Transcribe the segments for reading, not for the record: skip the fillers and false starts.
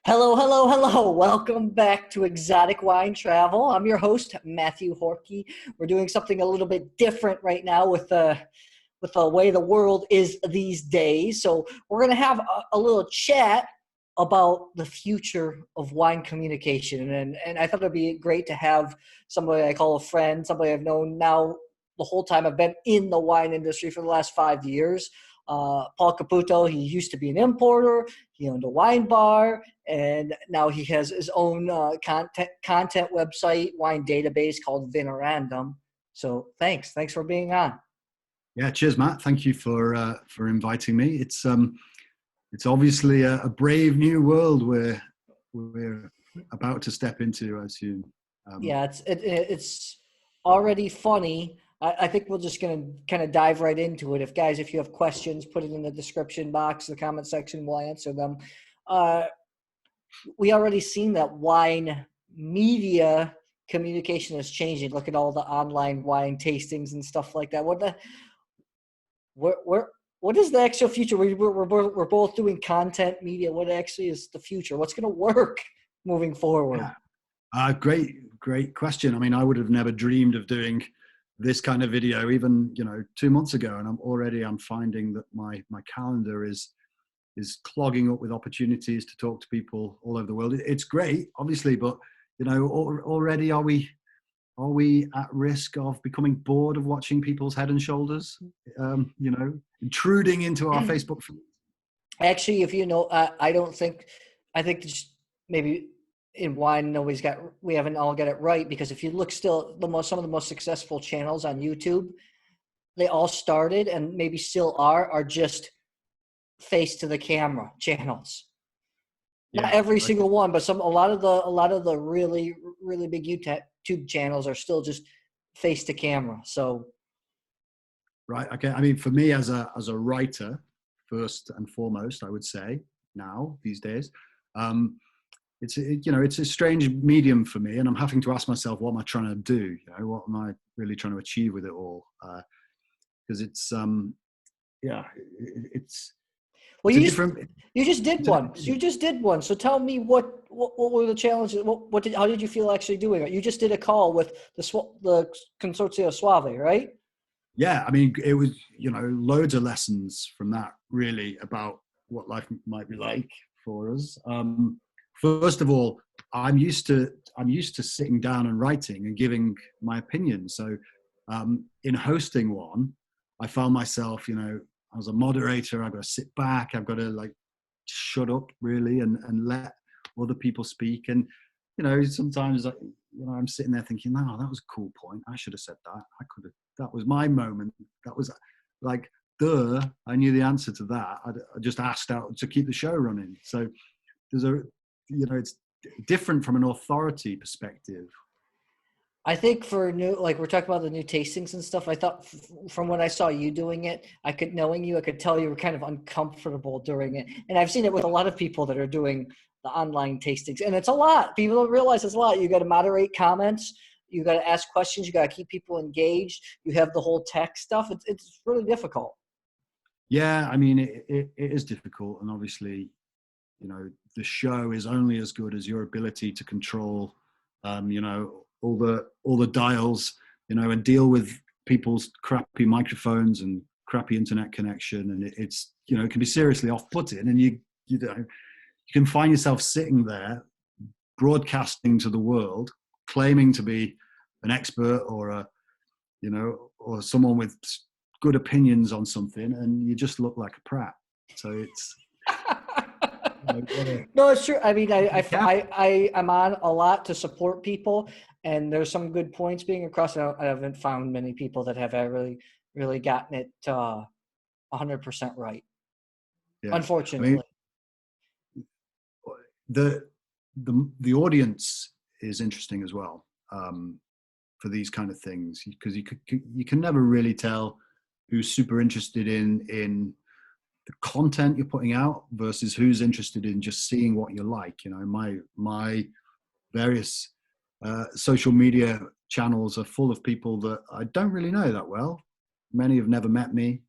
Hello, hello, hello. Welcome back to Exotic Wine Travel. I'm your host, Matthew Horkey. We're doing something a little bit different right now with the way the world is these days. So we're going to have a little chat about the future of wine communication. And I thought it'd be great to have somebody I call a friend, somebody I've known now the whole time I've been in the wine industry for the last 5 years. Paul Caputo, he used to be an importer. He owned a wine bar, and now he has his own content website, wine database called Vinorandum. So thanks for being on. Yeah, cheers, Matt. Thank you for inviting me. It's obviously a brave new world we're about to step into, I assume. Yeah, it's already funny. I think we're just going to kind of dive right into it. If you have questions, put it in the description box, the comment section. We'll answer them. We already seen that wine media communication is changing. Look at all the online wine tastings and stuff like that. What is the actual future? We're both doing content media. What actually is the future? What's going to work moving forward? Yeah. Great question. I mean, I would have never dreamed of doing this kind of video even 2 months ago, and I'm finding that my calendar is clogging up with opportunities to talk to people all over the world. It's great, obviously, but already are we at risk of becoming bored of watching people's head and shoulders, intruding into our Facebook feed? Actually, if you know, I think just maybe in wine, we haven't all got it right, because if you look still, some of the most successful channels on YouTube, they all started and maybe still are just face to the camera channels. Not every single one, but a lot of the really, really big YouTube channels are still just face to camera. So, right. Okay. I mean, for me as a writer, first and foremost, I would say now these days, it's a strange medium for me, and I'm having to ask myself, what am I trying to do? What am I really trying to achieve with it all? Because it's well, you just did one. You just did one. So tell me what were the challenges? How did you feel actually doing it? You just did a call with the Consorzio Suave, right? Yeah, I mean, it was loads of lessons from that, really, about what life might be like for us. First of all, I'm used to sitting down and writing and giving my opinion. So in hosting one, I found myself, as a moderator, I've got to sit back, I've got to shut up really and let other people speak. And sometimes I'm sitting there thinking, no, that was a cool point, I should have said that, that was my moment, that was I knew the answer to that. I just asked out to keep the show running. So there's it's different from an authority perspective. I think for we're talking about the new tastings and stuff, I thought from when I saw you doing it, I could tell you were kind of uncomfortable during it. And I've seen it with a lot of people that are doing the online tastings, and it's a lot. People don't realize it's a lot. You got to moderate comments. You got to ask questions. You got to keep people engaged. You have the whole tech stuff. It's really difficult. Yeah. I mean, it is difficult. And obviously, the show is only as good as your ability to control, all the dials, and deal with people's crappy microphones and crappy internet connection. And it's, it can be seriously off-putting, and you can find yourself sitting there broadcasting to the world, claiming to be an expert or or someone with good opinions on something, and you just look like a prat. So it's, no, it's true. I mean, I'm on a lot to support people, and there's some good points being across. I haven't found many people that have really, really gotten it 100% right. Yeah. Unfortunately. I mean, the audience is interesting as well for these kind of things, because you can never really tell who's super interested in the content you're putting out versus who's interested in just seeing what you like. My various social media channels are full of people that I don't really know that well. Many have never met me.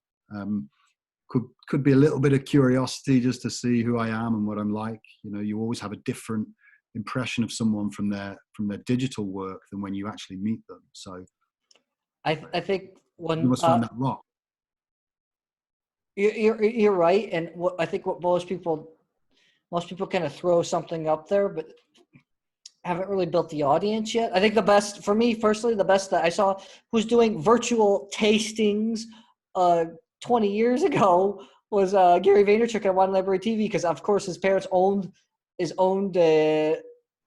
could be a little bit of curiosity just to see who I am and what I'm like. You always have a different impression of someone from their digital work than when you actually meet them. So I think you must find that wrong. You're right, and I think what most people kind of throw something up there, but haven't really built the audience yet. I think the best, for me personally, the best that I saw who's doing virtual tastings 20 years ago was Gary Vaynerchuk at Wine Library TV, because of course his parents owned a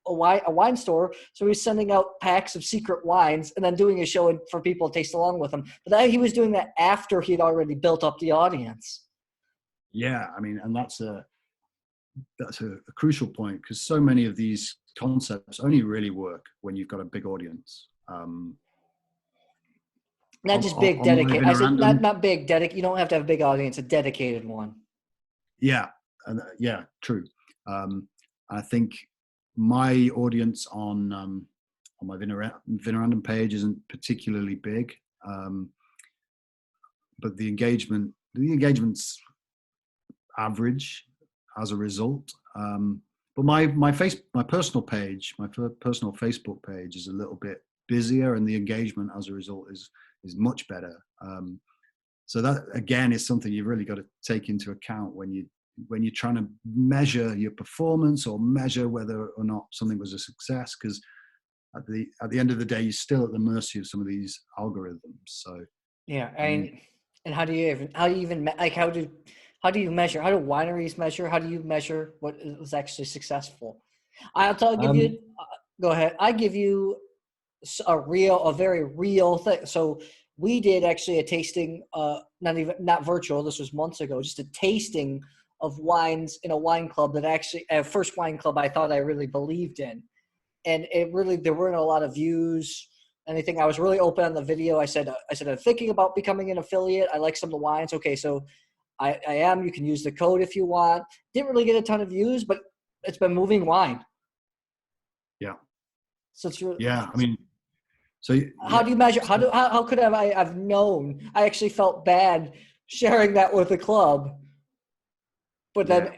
wine store, so he's sending out packs of secret wines and then doing a show for people to taste along with him. But he was doing that after he'd already built up the audience. Yeah, I mean, and that's a crucial point, because so many of these concepts only really work when you've got a big audience. Not just big, dedicated. I said not big, dedicated. You don't have to have a big audience, a dedicated one. Yeah, true. I think my audience on my Vinorandum page isn't particularly big, but the engagement's average as a result. But my personal page, my personal Facebook page, is a little bit busier, and the engagement as a result is much better. So that again is something you've really got to take into account when you're trying to measure your performance or measure whether or not something was a success, because at the end of the day, you're still at the mercy of some of these algorithms. So Yeah. So it's really, yeah. I mean, so how do you measure? How could I've known? I actually felt bad sharing that with the club, but then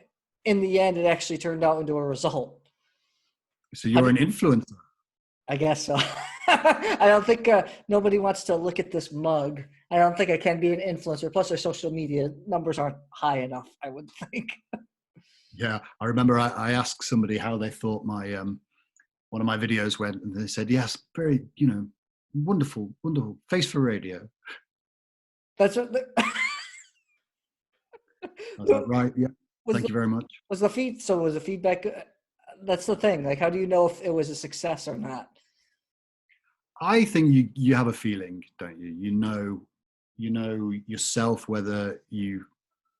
in the end, it actually turned out into a result. So you're an influencer. I guess so. I don't think nobody wants to look at this mug. I don't think I can be an influencer. Plus, our social media numbers aren't high enough, I would think. Yeah, I remember I asked somebody how they thought my one of my videos went, and they said, "Yes, very, wonderful, face for radio." That's what. I was like, right, yeah. Thank you very much. Was the feedback? That's the thing. Like, how do you know if it was a success or not? I think you have a feeling, don't you? You know yourself whether you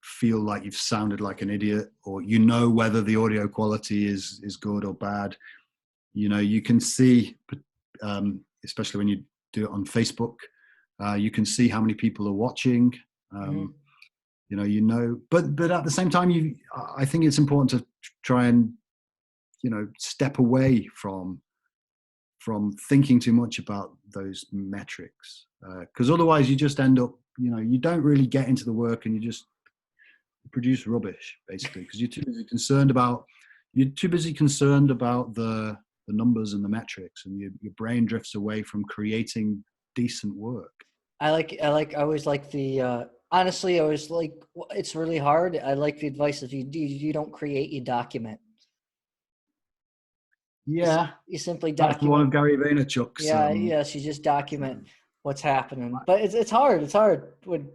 feel like you've sounded like an idiot, or whether the audio quality is good or bad. You can see, especially when you do it on Facebook, you can see how many people are watching. But at the same time, I think it's important to try and step away from thinking too much about those metrics, because otherwise you just end up, you don't really get into the work, and you just produce rubbish, basically, because you're too busy concerned about the numbers and the metrics, and your brain drifts away from creating decent work. I always like the honestly, I always like, it's really hard. I like the advice of you don't create, you document. Yeah, you simply document. That's one of Gary Vaynerchuk's. Yes, you just document what's happening. But it's hard. It's hard when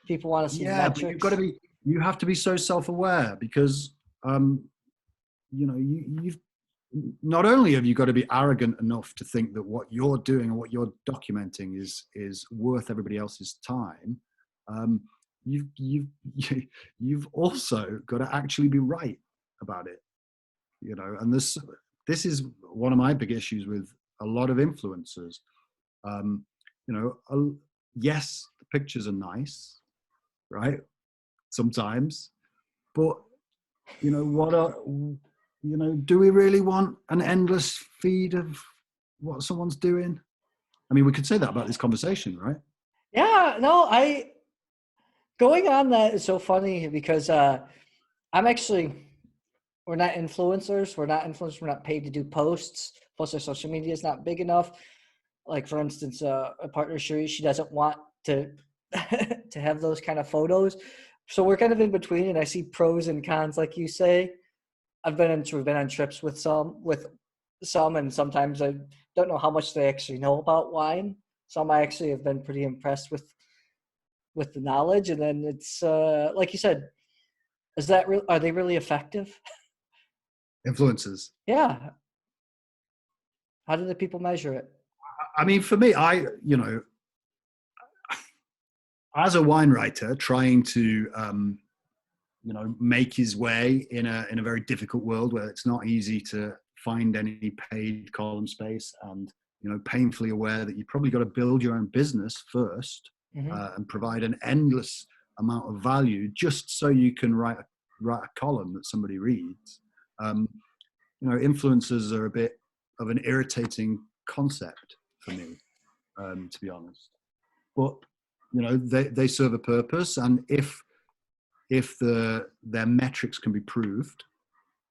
people want to see metrics. But you have to be so self-aware, because you've not only have you got to be arrogant enough to think that what you're doing and what you're documenting is worth everybody else's time. You've also got to actually be right about it. And this is one of my big issues with a lot of influencers. Yes, the pictures are nice, right? Sometimes, but do we really want an endless feed of what someone's doing? I mean, we could say that about this conversation, right? Yeah, no, Going on that is so funny because I'm actually, we're not influencers. We're not paid to do posts. Plus, our social media is not big enough. Like, for instance, a partner, she doesn't want to to have those kind of photos. So we're kind of in between, and I see pros and cons, like you say. We've been on trips with some, and sometimes I don't know how much they actually know about wine. Some I actually have been pretty impressed with the knowledge, and then it's like you said, is that real? Are they really effective? Influencers. Yeah. How do the people measure it? I mean, for me, as a wine writer trying to, make his way in a very difficult world where it's not easy to find any paid column space, and painfully aware that you probably got to build your own business first, Mm-hmm. and provide an endless amount of value just so you can write a column that somebody reads. Influencers are a bit of an irritating concept for me, to be honest. But they serve a purpose, and if their metrics can be proved,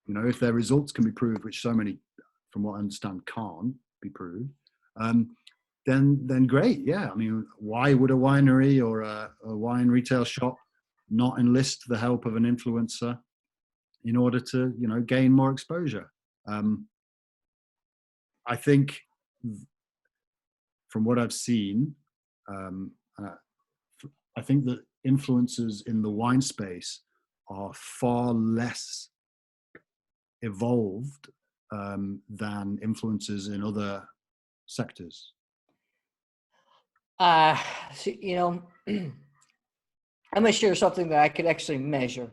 if their results can be proved, which so many, from what I understand, can't be proved, then great. Yeah, I mean, why would a winery or a wine retail shop not enlist the help of an influencer in order to gain more exposure? I think from what I've seen, um, uh, I think that influencers in the wine space are far less evolved than influencers in other sectors. Uh, so, I'm gonna share something that I could actually measure,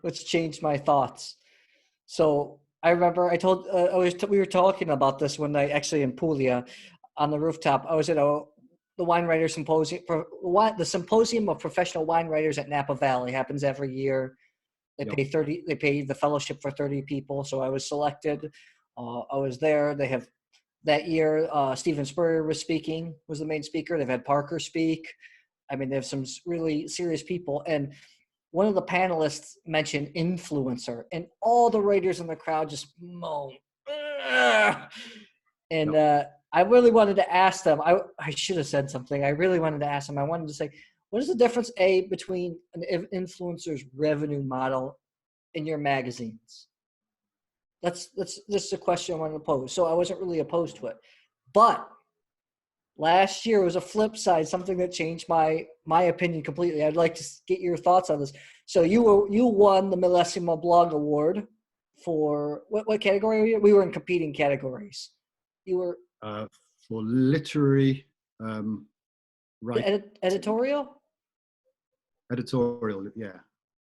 which changed my thoughts. So I remember we were talking about this one night actually in Puglia on the rooftop. I was at the wine writer symposium, the symposium of professional wine writers at Napa Valley. Happens every year. Yep. They pay the fellowship for 30 people. So I was selected. I was there. They have that year. Stephen Spurrier was the main speaker. They've had Parker speak. I mean, they have some really serious people. And one of the panelists mentioned influencer, and all the writers in the crowd just moan. Ugh! And Yep. I really wanted to ask them. I should have said something. I really wanted to ask them. I wanted to say, what is the difference, between an influencer's revenue model in your magazines? That's the question I wanted to pose. So I wasn't really opposed to it, but last year was a flip side, something that changed my opinion completely. I'd like to get your thoughts on this. So you won the Millesimo Blog Award for what category were you? We were in competing categories. You were For literary writing, editorial, yeah,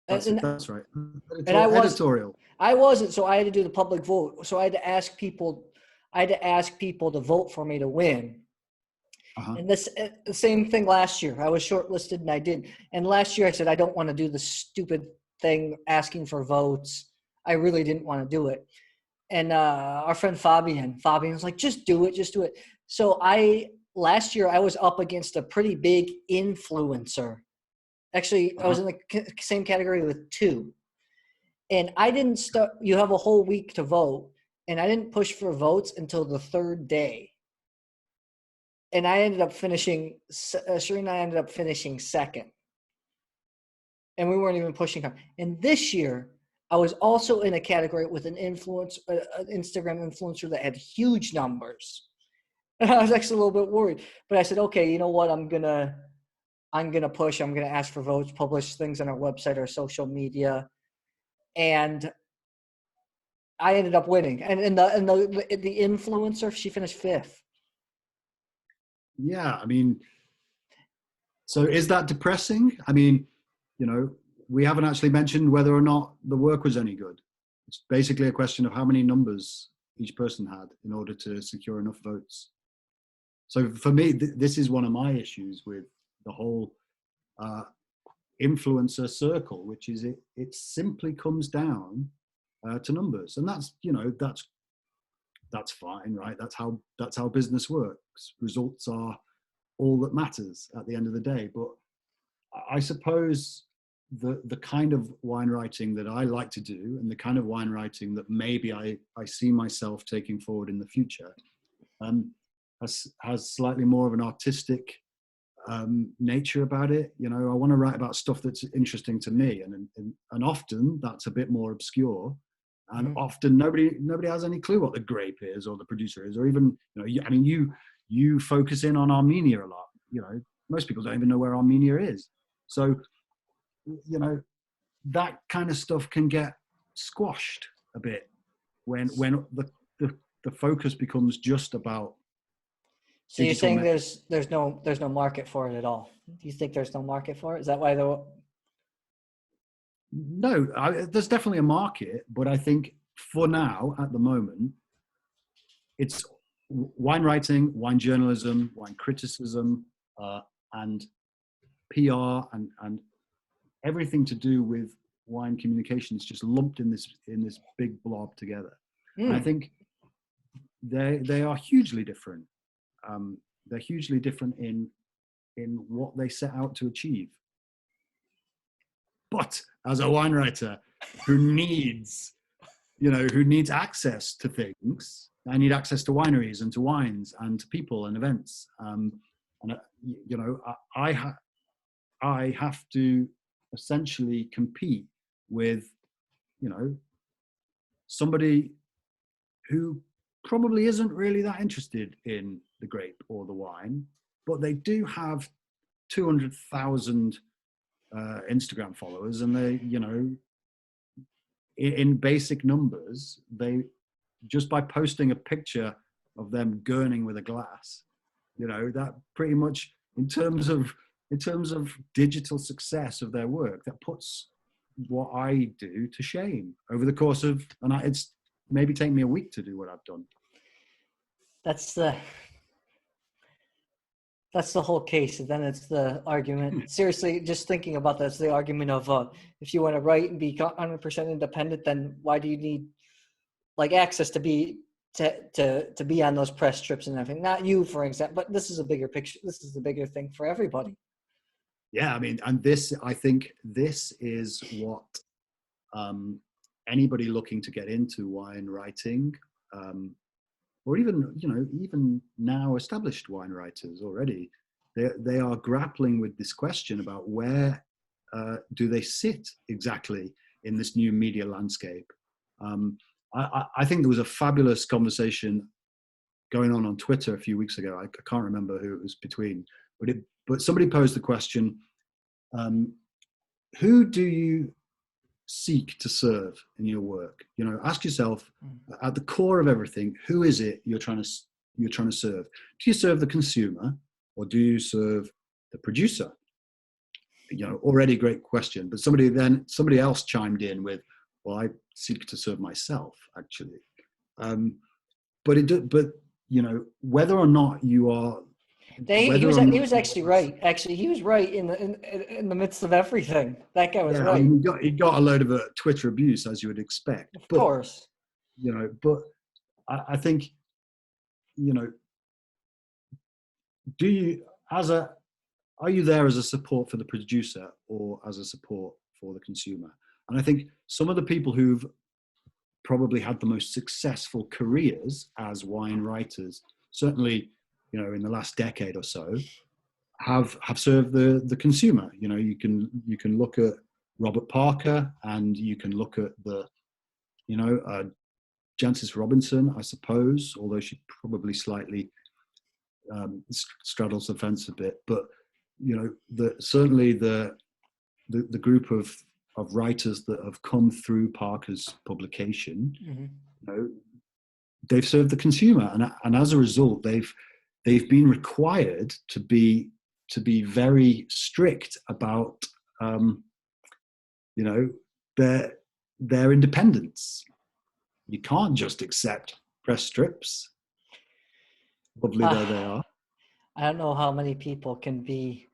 and that's right. and Editorial. I wasn't, so I had to do the public vote. So I had to ask people to vote for me to win. Uh-huh. And the same thing last year. I was shortlisted and I did. And last year I said I don't want to do the stupid thing asking for votes. I really didn't want to do it. And our friend Fabian was like, just do it. So last year I was up against a pretty big influencer. Actually, I was in the same category with two. And I didn't start. You have a whole week to vote, and I didn't push for votes until the third day. And I ended up finishing. Shereen and I ended up finishing second, and we weren't even pushing her. And this year, I was also in a category with an Instagram influencer that had huge numbers. And I was actually a little bit worried, but I said, okay, you know what? I'm gonna push. I'm gonna ask for votes, publish things on our website, our social media, and I ended up winning. And the influencer, she finished fifth. Yeah, I mean, so is that depressing? I mean, we haven't actually mentioned whether or not the work was any good. It's basically a question of how many numbers each person had in order to secure enough votes. So for me, this is one of my issues with the whole influencer circle, which is it simply comes down to numbers, and that's fine, right? That's how business works. Results are all that matters at the end of the day. But I suppose the kind of wine writing that I like to do, and the kind of wine writing that maybe I see myself taking forward in the future, has slightly more of an artistic nature about it. You know, I want to write about stuff that's interesting to me, and often that's a bit more obscure, and often nobody has any clue what the grape is or the producer is, or even, you know, I mean, you focus in on Armenia a lot. You know, most people don't even know where Armenia is. So, you know, that kind of stuff can get squashed a bit when the focus becomes just about. So you're saying there's no market for it at all? Do you think there's no market for it? Is that why No, there's definitely a market, but I think for now, at the moment, it's wine writing, wine journalism, wine criticism, and PR, and everything to do with wine communication is just lumped in this big blob together. And I think they are hugely different. They're hugely different in what they set out to achieve. But as a wine writer who needs access to things, I need access to wineries and to wines and to people and events. I have to essentially compete with, you know, somebody who probably isn't really that interested in the grape or the wine, but they do have 200,000 Instagram followers, and they, you know, in basic numbers, they, just by posting a picture of them gurning with a glass, you know, that pretty much, in terms of digital success of their work, that puts what I do to shame over the course of, and it's maybe taken me a week to do what I've done. That's the whole case. And then it's the argument. Seriously, just thinking about that, it's the argument of if you want to write and be 100% independent, then why do you need like access to be on those press trips and everything? Not you, for example, but this is a bigger picture. This is the bigger thing for everybody. Yeah, I mean, and I think this is what anybody looking to get into wine writing, or even, you know, even now established wine writers already, they are grappling with this question about where do they sit exactly in this new media landscape. I think there was a fabulous conversation going on Twitter a few weeks ago. I can't remember who it was between, but somebody posed the question, who do you seek to serve in your work? You know, ask yourself, at the core of everything, who is it you're trying to serve? Do you serve the consumer, or do you serve the producer? You know, already great question, but somebody else chimed in with, well, I seek to serve myself, actually. But you know, whether or not you are, he was actually right. Actually, he was right in the midst of everything. That guy was right. I mean, he got a load of Twitter abuse, as you would expect. Of course. You know, but I think, you know, are you there as a support for the producer or as a support for the consumer? And I think some of the people who've probably had the most successful careers as wine writers, certainly, you know, in the last decade or so, have served the consumer. You know, you can look at Robert Parker, and you can look at Jancis Robinson, I suppose, although she probably slightly straddles the fence a bit. But, you know, certainly the group of writers that have come through Parker's publication, you know, they've served the consumer, and as a result, they've been required to be very strict about, you know, their independence. You can't just accept press strips, lovely though they are. I don't know how many people can be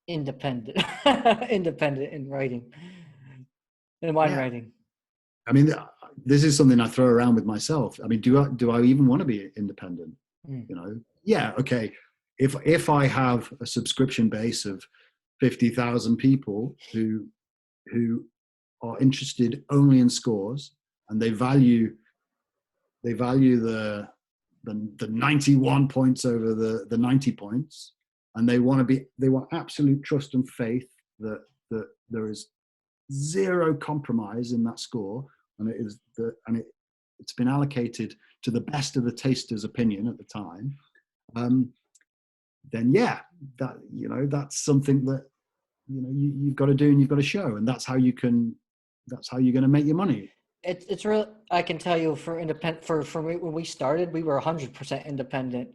independent in writing, in wine writing. I mean, this is something I throw around with myself. I mean, do I even want to be independent? You know, yeah, okay. If I have a subscription base of 50,000 people who are interested only in scores, and they value the 91 points over the 90 points, and they want absolute trust and faith that there is zero compromise in that score, and it's been allocated to the best of the taster's opinion at the time. Then that's something that you've got to do, and you've got to show, and that's how you're going to make your money. It's real. I can tell you for independent, for when we started, we were 100% independent.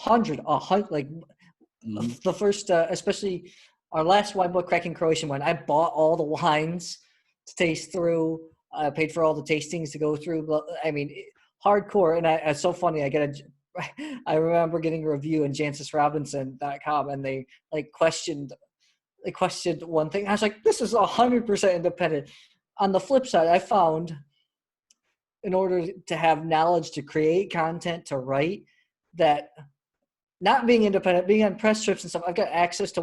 100, like the first, especially our last wine book, Cracking Croatian wine. I bought all the wines to taste through. I paid for all the tastings to go through. I mean, hardcore. And it's so funny. I remember getting a review in JancisRobinson.com, and they questioned one thing. I was like, this is 100% independent. On the flip side, I found, in order to have knowledge, to create content, to write, that not being independent, being on press trips and stuff, I've got access to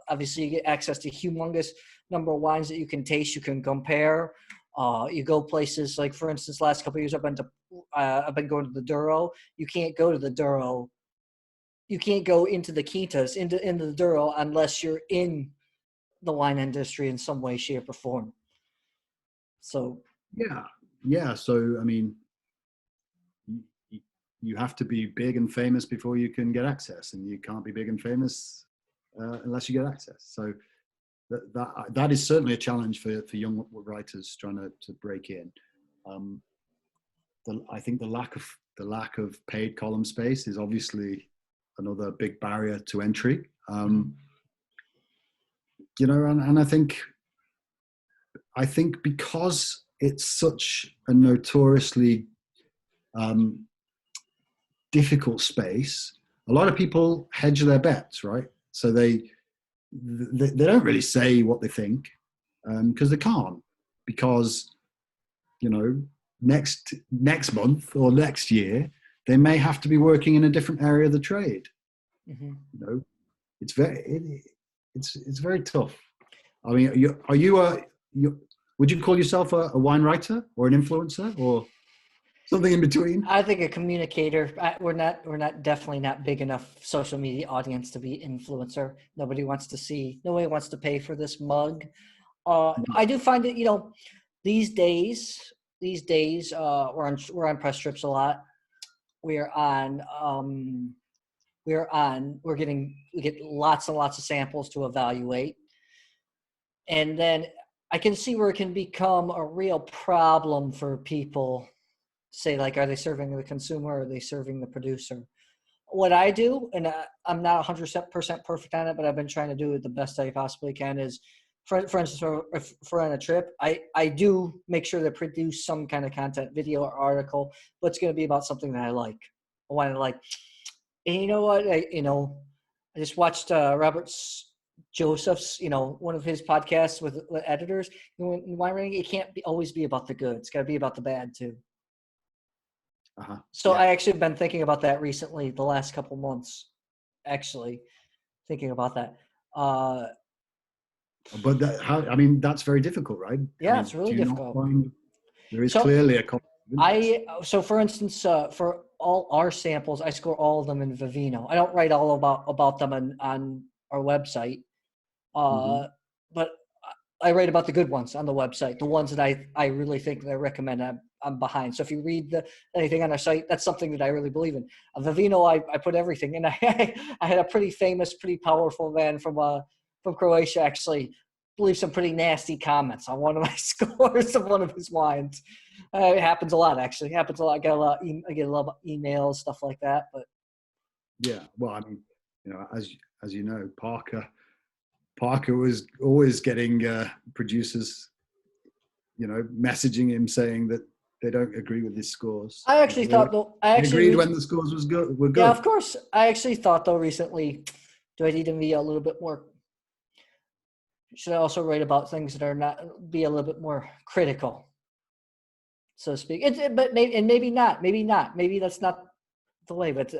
obviously you get access to humongous number of wines that you can taste, you can compare. You go places like, for instance, last couple of years I've been going to the Douro. You can't go to the Douro. You can't go into the Quintas, into the Douro, unless you're in the wine industry in some way, shape, or form. So yeah. So I mean, you have to be big and famous before you can get access, and you can't be big and famous unless you get access. So that is certainly a challenge for young writers trying to break in. I think the lack of paid column space is obviously another big barrier to entry. And I think because it's such a notoriously difficult space, a lot of people hedge their bets, right? So they don't really say what they think because they can't, because next month or next year they may have to be working in a different area of the trade. It's very tough. I mean, would you call yourself a wine writer or an influencer or something in between? I think a communicator. We're definitely not big enough social media audience to be influencer. Nobody wants to pay for this mug. I do find that, these days we're on press trips a lot. We get lots and lots of samples to evaluate. And then I can see where it can become a real problem for people. Say, like, are they serving the consumer or are they serving the producer? What I do, and I'm not 100% perfect on it, but I've been trying to do it the best I possibly can, is, for instance, if we're on a trip, I do make sure to produce some kind of content, video or article, but it's going to be about something that I like. I want to like. And you know what? I just watched Robert Joseph's, one of his podcasts with editors. In wine writing, it can't always be about the good. It's got to be about the bad too. So yeah. I actually have been thinking about that recently, the last couple months, actually thinking about that. But that's very difficult, right? Yeah, it's really difficult. There is clearly a So for instance, for all our samples, I score all of them in Vivino. I don't write all about them on our website, but I write about the good ones on the website, the ones that I really think that I recommend. I'm behind. So if you read anything on our site, that's something that I really believe in. Vivino, I put everything in. I had a pretty famous, pretty powerful man from Croatia actually leave some pretty nasty comments on one of my scores of one of his wines. It happens a lot, actually. It happens a lot. I get a lot of emails, stuff like that. But yeah, well, I mean, as you know, Parker was always getting producers, messaging him saying that they don't agree with his scores. I actually thought, though, agreed when the scores were good. Yeah, of course. I actually thought, though, recently, do I need to be a little bit more? Should I also write about things that are not, be a little bit more critical, so to speak? But maybe not. Maybe that's not the way. But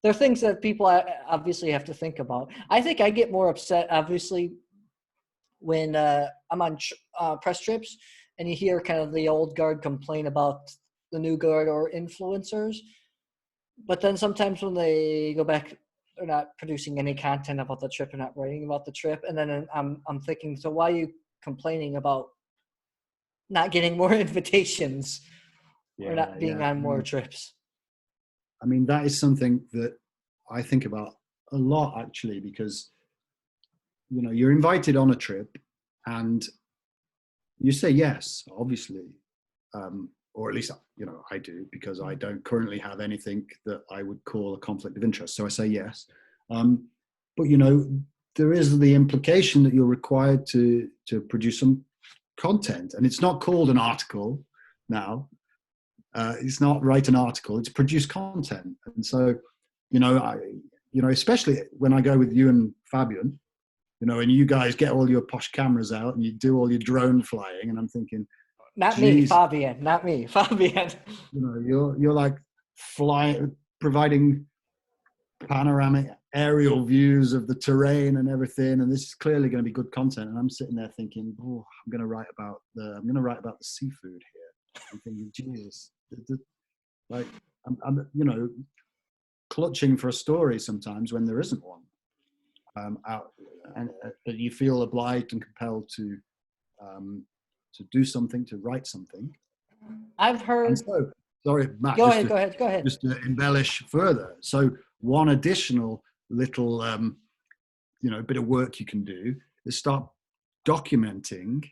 there are things that people obviously have to think about. I think I get more upset, obviously, when I'm on press trips and you hear kind of the old guard complain about the new guard or influencers. But then sometimes when they go back, they're not producing any content about the trip and not writing about the trip. And then I'm thinking, so why are you complaining about not getting more invitations or not being on more trips? I mean, that is something that I think about a lot, actually, because, you know, you're invited on a trip and you say yes, obviously, or at least, you know, I do, because I don't currently have anything that I would call a conflict of interest. So I say yes. But, you know, there is the implication that you're required to produce some content, and it's not called an article now. It's not write an article, it's produce content. And so, you know, especially when I go with you and Fabian, you know, and you guys get all your posh cameras out and you do all your drone flying, and I'm thinking, not geez, me, Fabian, not me, Fabian. You know, you're like flying, providing panoramic aerial views of the terrain and everything, and this is clearly going to be good content. And I'm sitting there thinking, oh, I'm going to write about the seafood here. I'm thinking, Jesus, like I'm you know, clutching for a story sometimes when there isn't one. But you feel obliged and compelled to do something, to write something. I've heard. And so, sorry, Matt. Go ahead. Just to embellish further. So, one additional little, you know, bit of work you can do is start documenting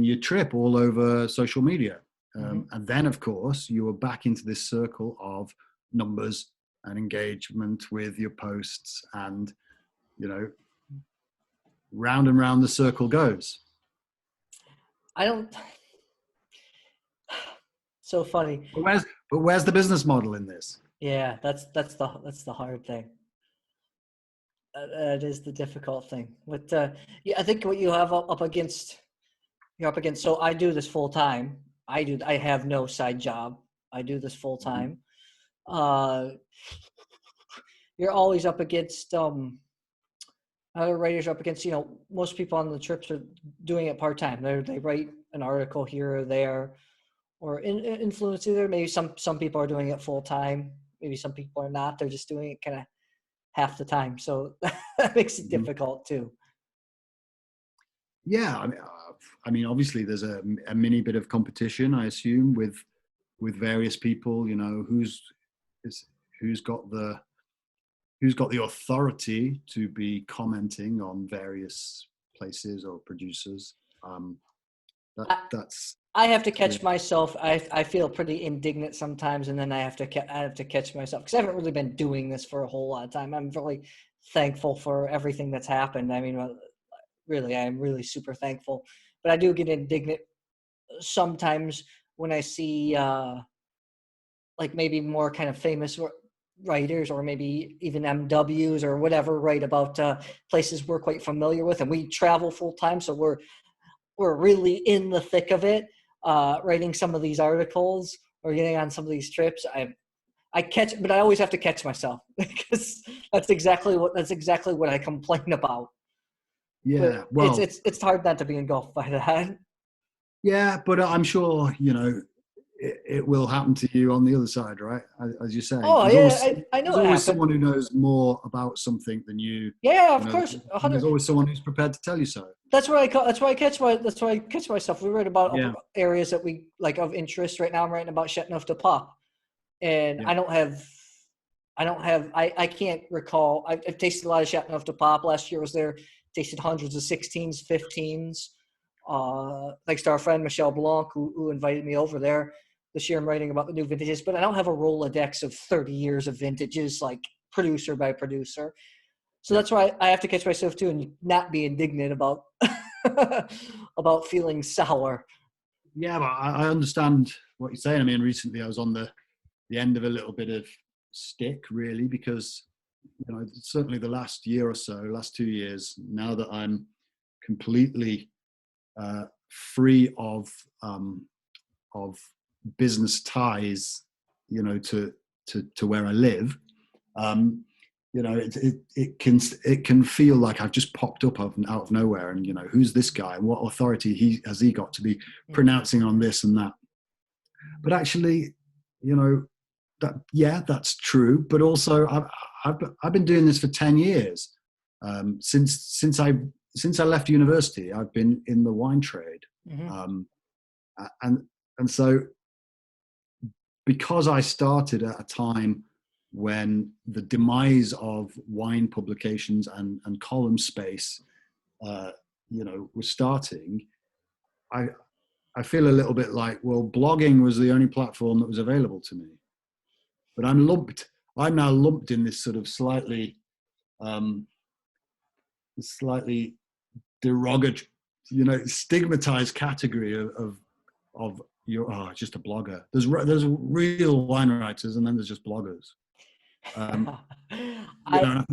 your trip all over social media. And then, of course, you are back into this circle of numbers and engagement with your posts, and, you know, round and round the circle goes. So funny. But where's the business model in this? Yeah, that's the hard thing. That is the difficult thing. But yeah, I think what you have you're up against. So I do this full time. I have no side job. I do this full time. You're always up against other writers are up against. You know, most people on the trips are doing it part time. They write an article here or there, or influence either. Maybe some people are doing it full time. Maybe some people are not. They're just doing it kind of half the time. So that makes it difficult too. Yeah, I mean, obviously there's a mini bit of competition, I assume, with various people. You know, who's got the authority to be commenting on various places or producers. That's. I have to catch myself. I feel pretty indignant sometimes, and then I have to catch myself, because I haven't really been doing this for a whole lot of time. I'm really thankful for everything that's happened. I mean, really, I am really super thankful. But I do get indignant sometimes when I see like maybe more kind of famous writers, or maybe even MWs or whatever, write about places we're quite familiar with, and we travel full time, so we're really in the thick of it, writing some of these articles or getting on some of these trips. But I always have to catch myself, because that's exactly what I complain about. Yeah, but well, it's hard not to be engulfed by that. Yeah, but I'm sure, you know, it will happen to you on the other side, right? As you say. Oh, I know. There's always someone who knows more about something than you. Yeah, of course. There's always someone who's prepared to tell you so. That's why I catch myself. We write about areas that we like of interest. Right now, I'm writing about Chateauneuf du Pape, and I can't recall. I've tasted a lot of Chateauneuf du Pape. Last year I was there, tasted hundreds of 16s, 15s. Thanks to our friend Michelle Blanc, who invited me over there. This year I'm writing about the new vintages, but I don't have a Rolodex of 30 years of vintages, like producer by producer. So that's why I have to catch myself too, and not be indignant about about feeling sour. Yeah, but I understand what you're saying. I mean, recently I was on the end of a little bit of stick, really, because, you know, certainly the last year or so, last 2 years, now that I'm completely free of business ties, you know, to to where I live, you know, it can feel like I've just popped up out of nowhere, and you know, who's this guy and what authority has he got to be pronouncing on this and that? But actually, you know, that's true. But also, I've been doing this for 10 years. Since I left university, I've been in the wine trade, and so because I started at a time when the demise of wine publications and column space, you know, was starting, I feel a little bit like, well, blogging was the only platform that was available to me. But I'm now lumped in this sort of slightly derogatory, you know, stigmatized category of you're just a blogger. There's real wine writers, and then there's just bloggers. You know,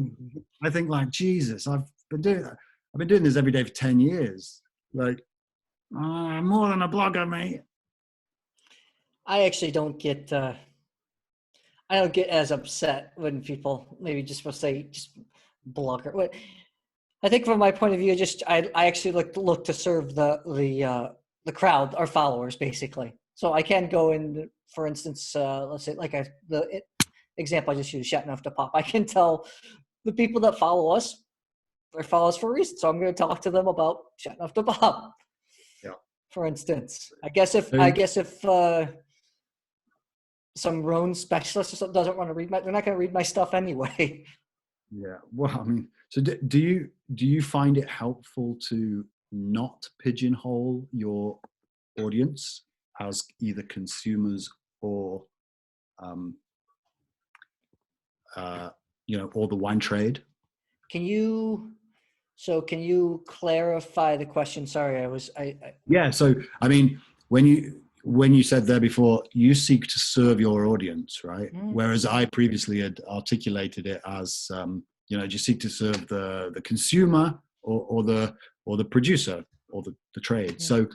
I think like, Jesus, I've been doing this every day for 10 years. Like, I'm more than a blogger, mate. I actually don't get as upset when people maybe just will say just blogger. I think from my point of view, I actually look to serve the crowd, our followers, basically. So I can go in, for instance, let's say the example I just used, Shut Enough to Pop. I can tell the people that follow us, they follow us for a reason. So I'm going to talk to them about Shut Enough to Pop. Yeah. For instance, I guess if some Rhone specialist or something doesn't want to read they're not going to read my stuff anyway. Yeah. Well, I mean, so do you find it helpful to not pigeonhole your audience as either consumers or, you know, or the wine trade? Can you clarify the question? Sorry, Yeah. So, I mean, when you said there before, you seek to serve your audience, right? Whereas I previously had articulated it as, you know, you seek to serve the consumer or the producer or the trade. So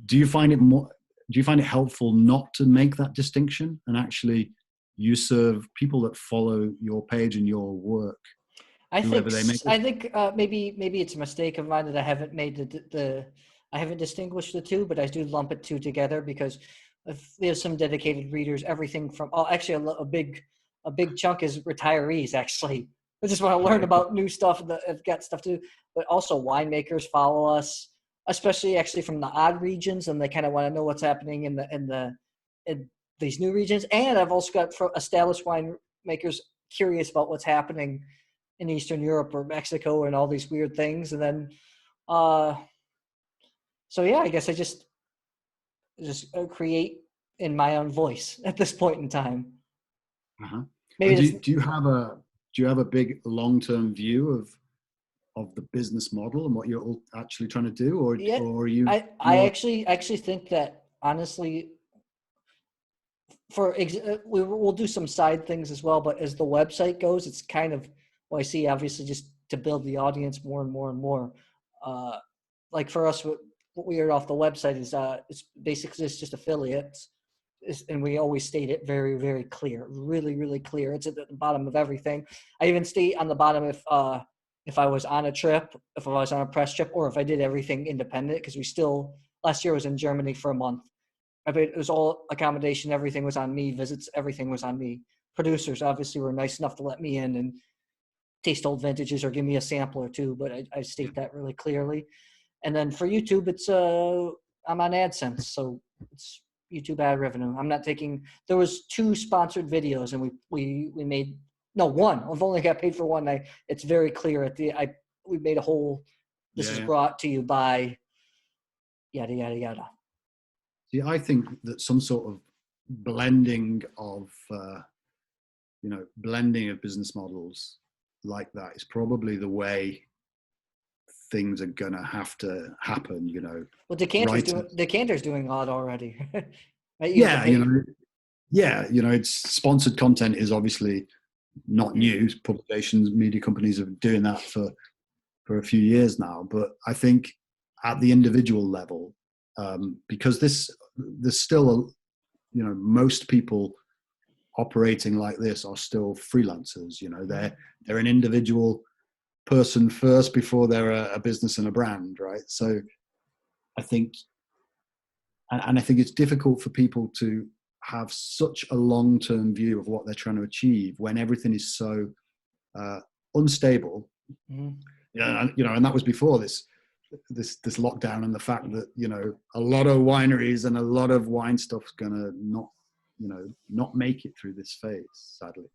do you find it helpful not to make that distinction, and actually you serve people that follow your page and your work? I think maybe it's a mistake of mine that I haven't made I haven't distinguished the two, but I do lump it two together because if we have some dedicated readers, everything from actually a big chunk is retirees. Actually, I just want to learn about new stuff that have got stuff to do, but also winemakers follow us, especially actually from the odd regions, and they kind of want to know what's happening in these new regions. And I've also got established winemakers curious about what's happening in Eastern Europe or Mexico and all these weird things. And then, so yeah, I guess I just create in my own voice at this point in time. Maybe do you have a big long-term view of the business model and what you're actually trying to do, or are you? I actually think that honestly, we'll do some side things as well, but as the website goes, it's kind of, well, I see obviously just to build the audience more and more and more. Like for us, what we are off the website is it's basically just affiliates, and we always state it very, very clear, really, really clear. It's at the bottom of everything. I even state on the bottom if I was on a trip, if I was on a press trip, or if I did everything independent, because last year I was in Germany for a month. I mean, it was all accommodation. Everything was on me. Visits, everything was on me. Producers obviously were nice enough to let me in and taste old vintages or give me a sample or two, but I state that really clearly. And then for YouTube, it's I'm on AdSense, so it's YouTube ad revenue. I'm not taking. There was 2 sponsored videos, and we made one. I've only got paid for one. It's very clear we made a whole. This is brought to you by yada yada yada. See, I think that some sort of blending of business models like that is probably the way things are gonna have to happen. You know, well, Decanter's doing odd already. Right? It's sponsored content is obviously not new. Publications, media companies have been doing that for a few years now. But I think at the individual level, because there's still most people operating like this are still freelancers. You know, they're an individual person first before they're a business and a brand, right? So I think, and I think it's difficult for people to have such a long-term view of what they're trying to achieve when everything is so unstable. Mm-hmm. Yeah, you know, and that was before this lockdown, and the fact that, you know, a lot of wineries and a lot of wine stuff's gonna not make it through this phase, sadly.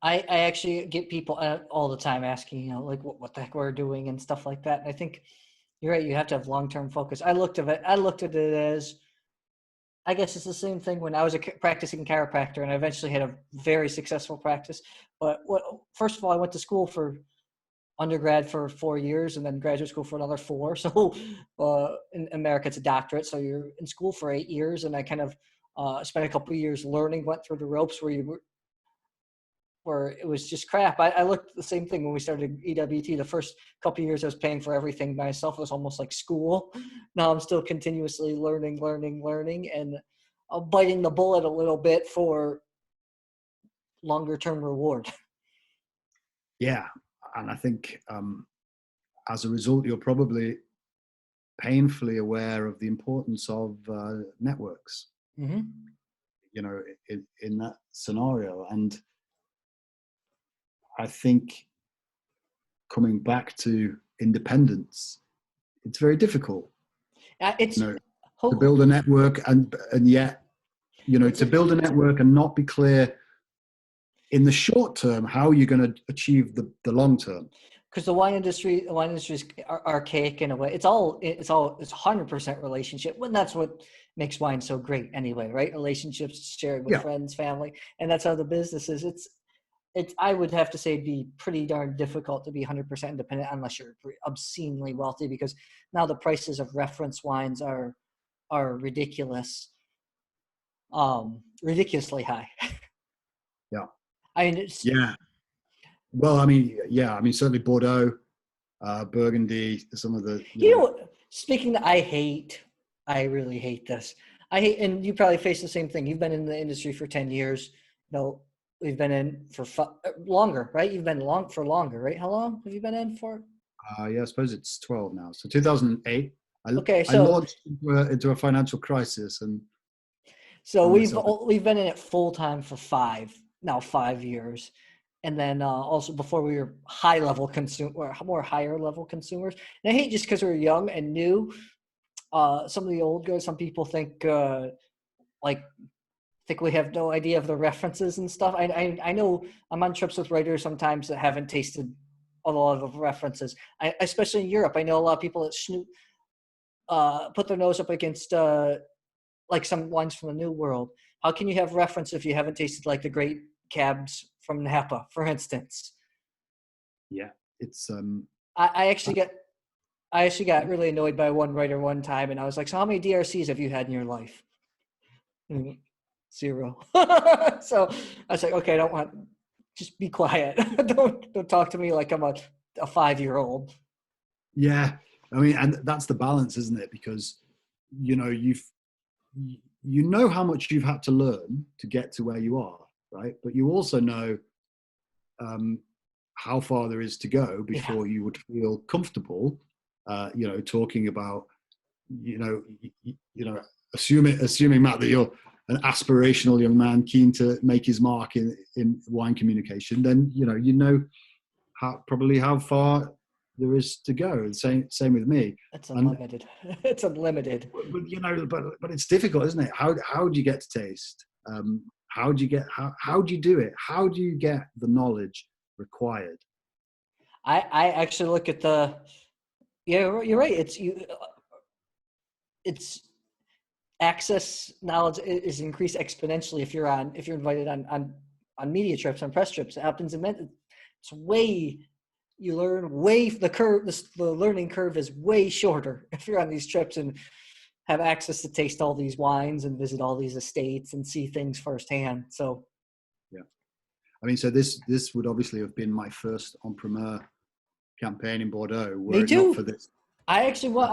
I actually get people all the time asking, you know, like what the heck we're doing and stuff like that. And I think you're right. You have to have long-term focus. I looked at it as, I guess it's the same thing when I was practicing chiropractor, and I eventually had a very successful practice. But first of all, I went to school for undergrad for 4 years and then graduate school for another 4. So in America, it's a doctorate. So you're in school for 8 years. And I kind of spent a couple of years learning, went through the ropes where it was just crap. I looked at the same thing when we started EWT. The first couple of years I was paying for everything by myself. It was almost like school. Now I'm still continuously learning, and biting the bullet a little bit for longer term reward. Yeah. And I think as a result, you're probably painfully aware of the importance of networks, Mm-hmm. you know, in that scenario. And I think coming back to independence, it's very difficult, It's you know, to build a network and yet, you know, to build a network and not be clear in the short term how you're going to achieve the long term. Because the wine industry is archaic in a way. It's 100% relationship. Well, that's what makes wine so great anyway, right? Relationships shared with friends, family, and that's how the business is. It's I would have to say it'd be pretty darn difficult to be 100% independent unless you're obscenely wealthy, because now the prices of reference wines are ridiculous, ridiculously high. Yeah. I mean, Well, I mean, certainly Bordeaux, Burgundy, some of the, you know, speaking of, I really hate this. And you probably face the same thing. You've been in the industry for 10 years. You know, we've been in for longer, right? You've been for longer, right? How long have you been in for? I suppose it's 12 now. So 2008, Okay, I launched into a financial crisis, and so we've been in it full time for 5 years. And then also before we were more higher level consumers. And I hate just because we're young and new. Some of the old guys, some people think we have no idea of the references and stuff. I know I'm on trips with writers sometimes that haven't tasted a lot of references. Especially in Europe, I know a lot of people that put their nose up against like some wines from the New World. How can you have reference if you haven't tasted like the great cabs from Napa, for instance? Yeah, it's I actually got really annoyed by one writer one time, and I was like, "So how many DRCs have you had in your life?" 0. So I was like, "Okay, just be quiet. don't talk to me like I'm a 5-year-old." Yeah, I mean, and that's the balance, isn't it? Because, you know, you know how much you've had to learn to get to where you are, right? But you also know how far there is to go before you would feel comfortable, you know, talking about, you know, assuming, Matt, that you're an aspirational young man keen to make his mark in wine communication, then you know probably how far there is to go. Same with me. It's unlimited. It's unlimited. But you know, but it's difficult, isn't it? How do you get to taste? How do you do it? How do you get the knowledge required? I actually look at you're right. It's access knowledge is increased exponentially if you're invited on media trips, on press trips. It happens it's you learn the learning curve is way shorter if you're on these trips and have access to taste all these wines and visit all these estates and see things firsthand. So yeah, I mean, so this would obviously have been my first en primeur campaign in Bordeaux. Me too. Not for this. I actually, for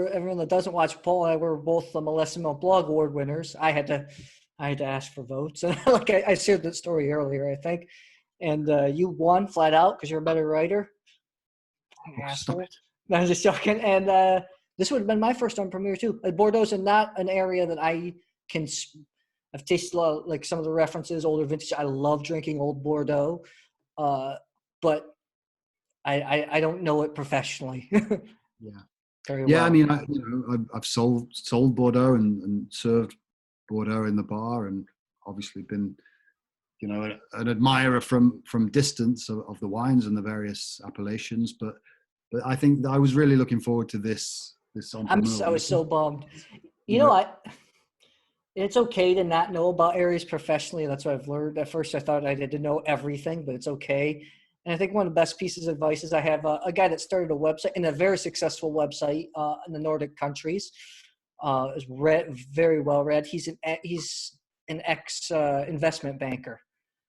everyone that doesn't watch, Paul and I were both the Millesimo blog award winners. I had to I had to ask for votes. Like I shared that story earlier, I think. And you won flat out because you're a better writer. Oh, stop Asshole. it. No, I'm just joking. And this would have been my first on premiere too. Bordeaux's not an area that I can. I've tasted a lot, like some of the references, older vintage. I love drinking old Bordeaux, but I don't know it professionally Yeah. very Yeah, I well. mean, I've sold Bordeaux and served Bordeaux in the bar, and obviously been, an admirer from distance of the wines and the various appellations. But I think that I was really looking forward to this I entrepreneur. was so bummed. You You know, know, it's okay to not know about areas professionally. That's what I've learned. At first, I thought I had to know everything, but it's okay. And I think one of the best pieces of advice is I have a guy that started a website, and a very successful website in the Nordic countries. Is read very well read. He's an ex investment banker,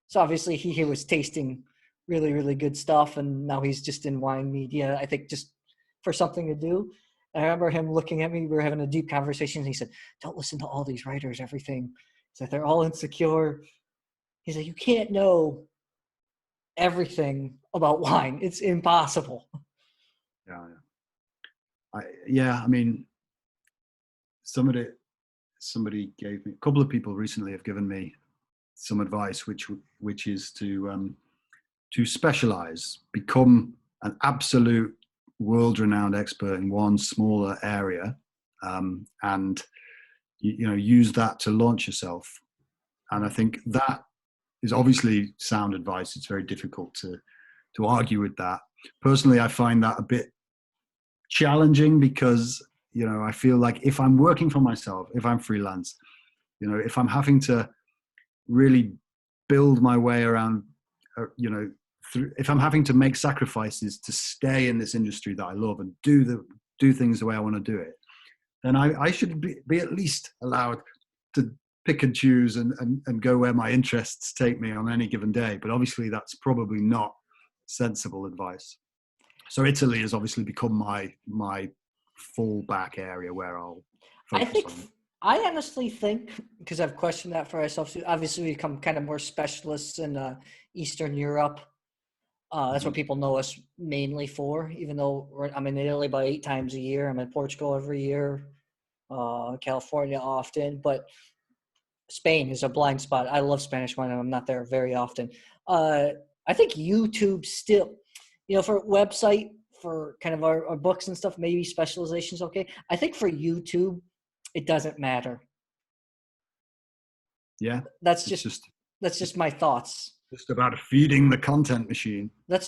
so obviously he was tasting really really good stuff, and now he's just in wine media. I think just for something to do. I remember him looking at me. We were having a deep conversation. And he said, "Don't listen to all these writers. Everything. He said they're all insecure." He said, "You can't know everything about wine. It's impossible." yeah, yeah. I mean, somebody gave me, a couple of people recently have given me some advice, which is to specialize, become an absolute world-renowned expert in one smaller area, and use that to launch yourself. And I think that is obviously sound advice. It's very difficult to argue with that. Personally, I find that a bit challenging because I feel like if I'm working for myself, if I'm freelance, if I'm having to really build my way around, if I'm having to make sacrifices to stay in this industry that I love and do things the way I want to do it, then I should be at least allowed to pick and choose and go where my interests take me on any given day. But obviously that's probably not sensible advice. So Italy has obviously become my fallback area where I'll I focus think on. I honestly think, because I've questioned that for ourselves too. Obviously, we become kind of more specialists in Eastern Europe. That's what Mhm. people know us mainly for. Even though I'm in Italy about 8 times a year, I'm in Portugal every year, California often, but Spain is a blind spot. I love Spanish wine, and I'm not there very often. Uh, I think YouTube still, for a website, for kind of our books and stuff, maybe specialization's okay. I think for YouTube, it doesn't matter. Yeah, That's it's just just that's just my thoughts. just about feeding the content machine. That's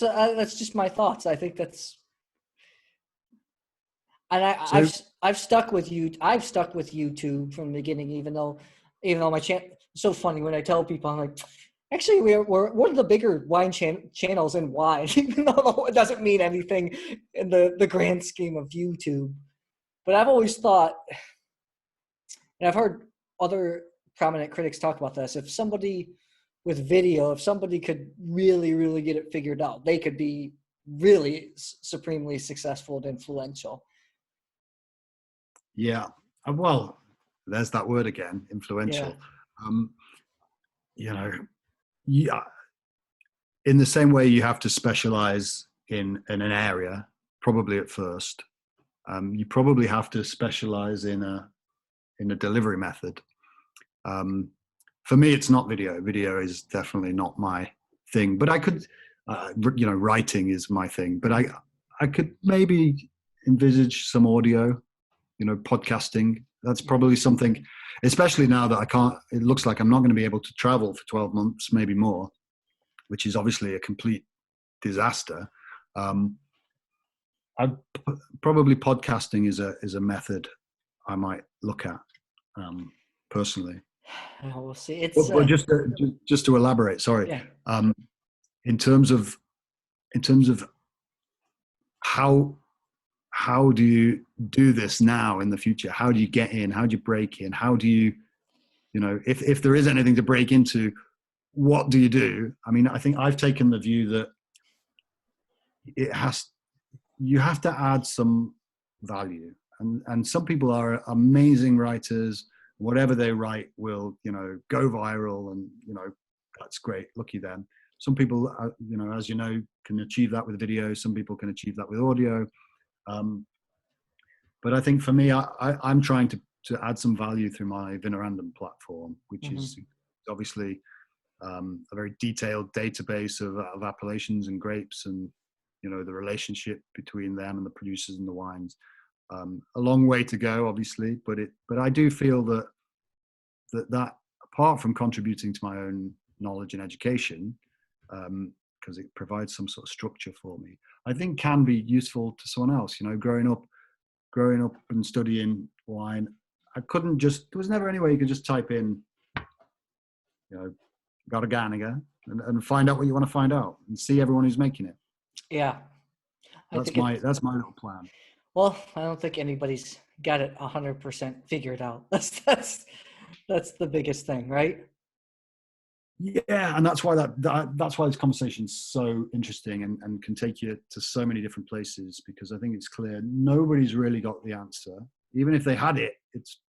just my thoughts. I think that's, and So I've stuck with you. I've stuck with YouTube from the beginning, even though my channel. So funny when I tell people, I'm like, actually, we're one of the bigger wine channels in wine, even though it doesn't mean anything in the grand scheme of YouTube. But I've always thought, and I've heard other prominent critics talk about this. If somebody with video, if somebody could really, really get it figured out, they could be really supremely successful and influential. yeah, well, there's that word again, Yeah. influential. Um, you know, yeah, in the same way you have to specialize in an area, probably at first, you probably have to specialize in a delivery method. Um, for me, it's not video. Video is definitely not my thing. But I could, writing is my thing. But I could maybe envisage some audio, podcasting. That's probably something, especially now that I can't. It looks like I'm not going to be able to travel for 12 months, maybe more, which is obviously a complete disaster. Um, I probably podcasting is a method I might look at, personally. We'll see. It's But just to elaborate, sorry, yeah. um, in terms of how do you do this now in the future? How do you get in? How do you break in? How do you, if there is anything to break into, what do you do? I mean, I think I've taken the view that you have to add some value, and some people are amazing writers, whatever they write will, go viral, and, that's great. Lucky them. Some people, as you know, can achieve that with video. Some people can achieve that with audio. But I think for me, I'm trying to add some value through my Vinorandum platform, which is obviously a very detailed database of appellations and grapes, and the relationship between them and the producers and the wines. A long way to go, obviously, but I do feel that apart from contributing to my own knowledge and education, because it provides some sort of structure for me, I think can be useful to someone else. Growing up and studying wine, there was never any way you could just type in, Garganiga and find out what you want to find out and see everyone who's making it. Yeah. That's my little plan. Well, I don't think anybody's got it 100% figured out. That's the biggest thing, right? Yeah, and that's why that's why this conversation is so interesting and can take you to so many different places, because I think it's clear nobody's really got the answer. Even if they had it, it's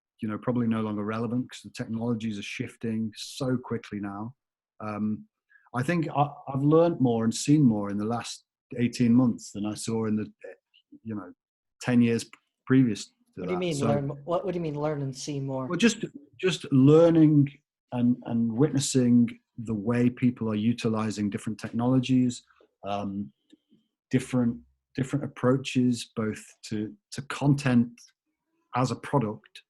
probably no longer relevant because the technologies are shifting so quickly now. I think I've learned more and seen more in the last 18 months than I saw in the 10 years previous to that. What do you mean learn? What do you mean learn and see more? Well, just learning and witnessing the way people are utilizing different technologies, different approaches, both to content as a product,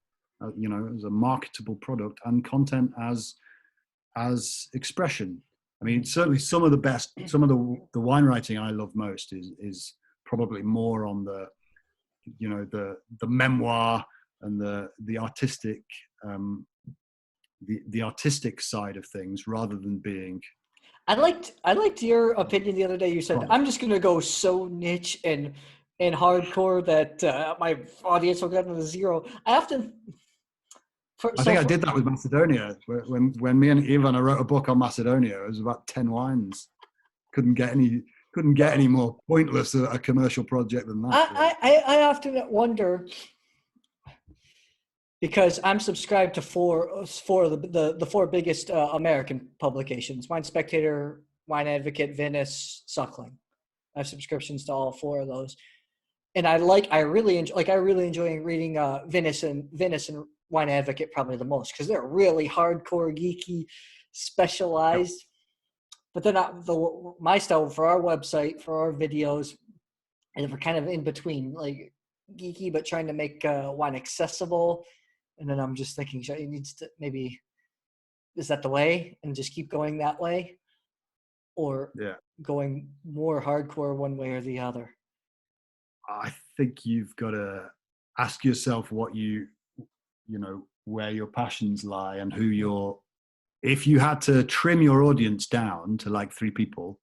as a marketable product, and content as expression. I mean, certainly some of the wine writing I love most is probably more on the memoir and the artistic the artistic side of things, rather than being. I liked your opinion the other day. You said, I'm just going to go so niche and hardcore that my audience will get to zero. I think I did that with Macedonia. When me and Ivana wrote a book on Macedonia, it was about 10 wines. Couldn't get any more pointless a commercial project than that. I often wonder, because I'm subscribed to four of the four biggest American publications: Wine Spectator, Wine Advocate, Venice, Suckling. I have subscriptions to all four of those, and I really enjoy reading Venice and Wine Advocate probably the most, because they're really hardcore, geeky, specialized. Yep. But they're not my style for our website, for our videos, and we're kind of in between, like geeky but trying to make wine accessible. And then I'm just thinking, it needs to maybe, is that the way, and just keep going that way, or going more hardcore one way or the other? I think you've got to ask yourself what where your passions lie, and if you had to trim your audience down to like 3 people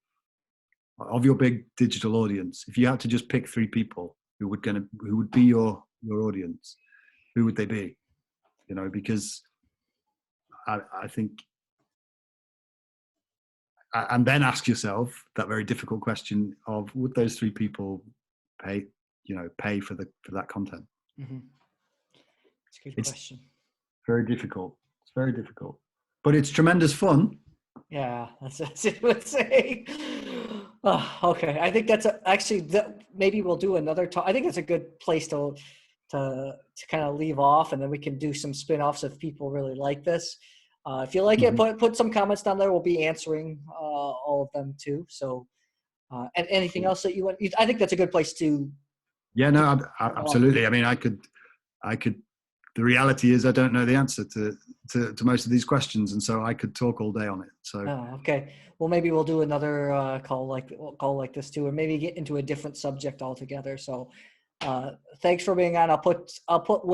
of your big digital audience, if you had to just pick 3 people who would be your audience, who would they be? Because I think, and then ask yourself that very difficult question of, would those 3 people pay for that content? Mm-hmm. It's a good question. Very difficult. It's very difficult, but it's tremendous fun. Yeah, that's it. I would say. Oh, okay, I think that's maybe we'll do another talk. I think it's a good place to kind of leave off, and then we can do some spin-offs if people really like this. If you like it, put some comments down there. We'll be answering all of them too. So, and anything else that you want? I think that's a good place to. Yeah, no, absolutely. I mean, I could. The reality is, I don't know the answer to most of these questions, and so I could talk all day on it. So. Oh, okay. Well, maybe we'll do another call like this too, or maybe get into a different subject altogether. So, thanks for being on. I'll put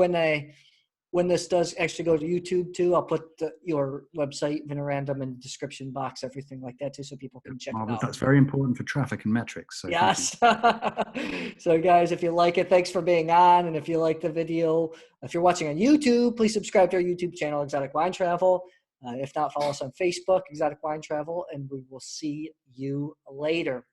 when this does actually go to YouTube too, I'll put your website, Vinorandum, in the description box, everything like that too, so people can check it out. That's very important for traffic and metrics. So yes. So guys, if you like it, thanks for being on. And if you like the video, if you're watching on YouTube, please subscribe to our YouTube channel, Exotic Wine Travel. If not, follow us on Facebook, Exotic Wine Travel, and we will see you later.